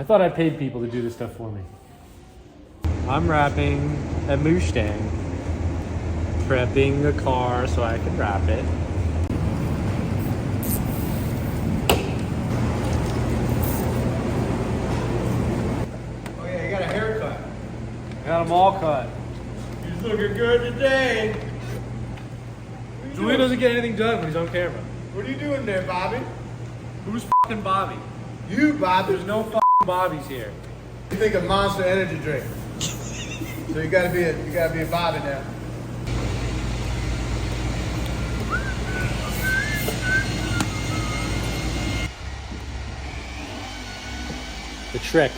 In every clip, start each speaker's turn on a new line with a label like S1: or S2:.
S1: I thought I paid people to do this stuff for me. I'm wrapping a Mustang. Prepping a car so I can wrap it.
S2: Oh yeah, you got a haircut.
S1: Got them all cut.
S2: He's looking good today.
S1: Julie doesn't get anything done when he's on camera.
S2: What are you doing there, Bobby?
S1: Who's fucking Bobby?
S2: You, Bobby.
S1: There's no fucking Bobbies here.
S2: You think of Monster Energy drink. So you gotta be a Bobby now.
S1: The trick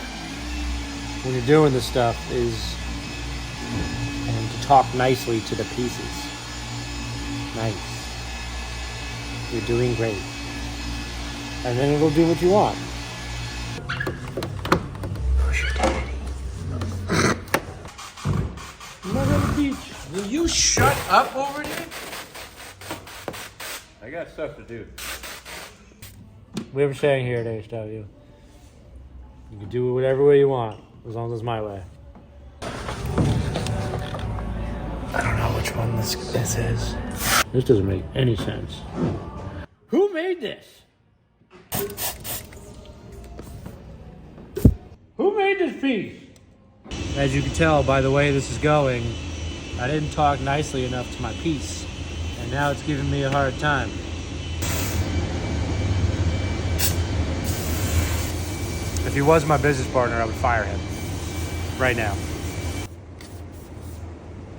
S1: when you're doing this stuff is to talk nicely to the pieces. Nice. You're doing great. And then it'll do what you want. Who's your daddy? I'm not on the beach.
S3: Will you shut up over there?
S2: I got stuff to do.
S1: We have a saying here at HW. You can do it whatever way you want, as long as it's my way. I don't know which one this is. This doesn't make any sense. Who made this? Who made this piece? As you can tell by the way this is going, I didn't talk nicely enough to my piece, and now it's giving me a hard time. If he was my business partner, I would fire him right now.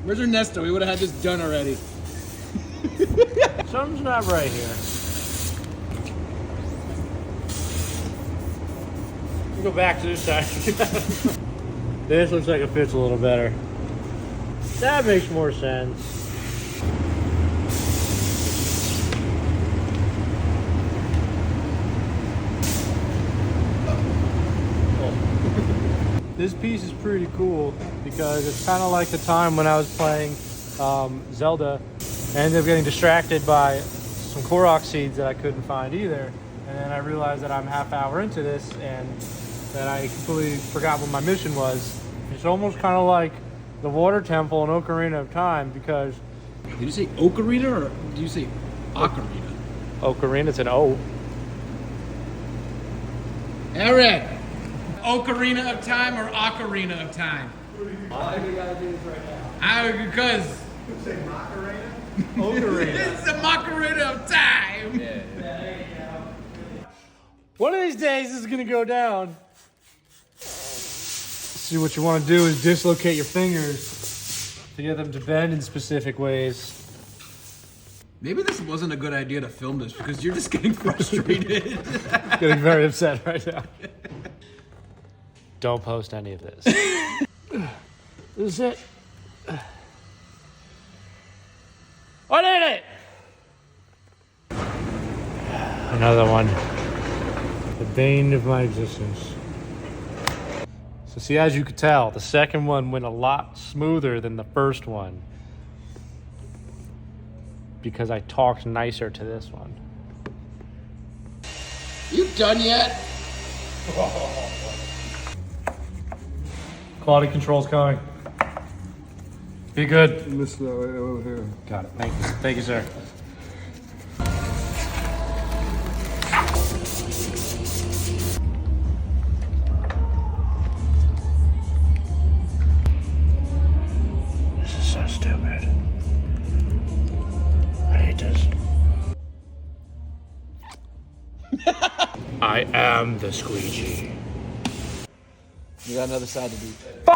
S3: Where's Ernesto? We would have had this done already.
S1: Something's not right here. We'll go back to this side. This looks like it fits a little better. That makes more sense. This piece is pretty cool because it's kind of like the time when I was playing Zelda. I ended up getting distracted by some Korok seeds that I couldn't find either. And then I realized that I'm half hour into this and that I completely forgot what my mission was. It's almost kind of like the Water Temple in Ocarina of Time because...
S3: Did you say Ocarina or did you say Ocarina?
S1: Ocarina, it's an O.
S3: Eric! Ocarina of Time or Ocarina of Time?
S1: I think we gotta do this right now.
S3: Because
S2: You say Macarena?
S1: Ocarina.
S3: it's the Macarena of Time!
S1: One of these days this is gonna go down. See, what you want to do is dislocate your fingers to get them to bend in specific ways.
S3: Maybe this wasn't a good idea to film this because you're just getting frustrated.
S1: Getting very upset right now. Don't post any of this. This is it. I did it! Another one. The bane of my existence. So see, as you could tell, the second one went a lot smoother than the first one because I talked nicer to this one.
S3: You done yet?
S1: Quality control's coming. Be good.
S2: This way over here.
S1: Got it. Thank you. Thank you, sir. This is so stupid. I hate this. I am the squeegee.
S3: You got another side to do.
S1: Fuck!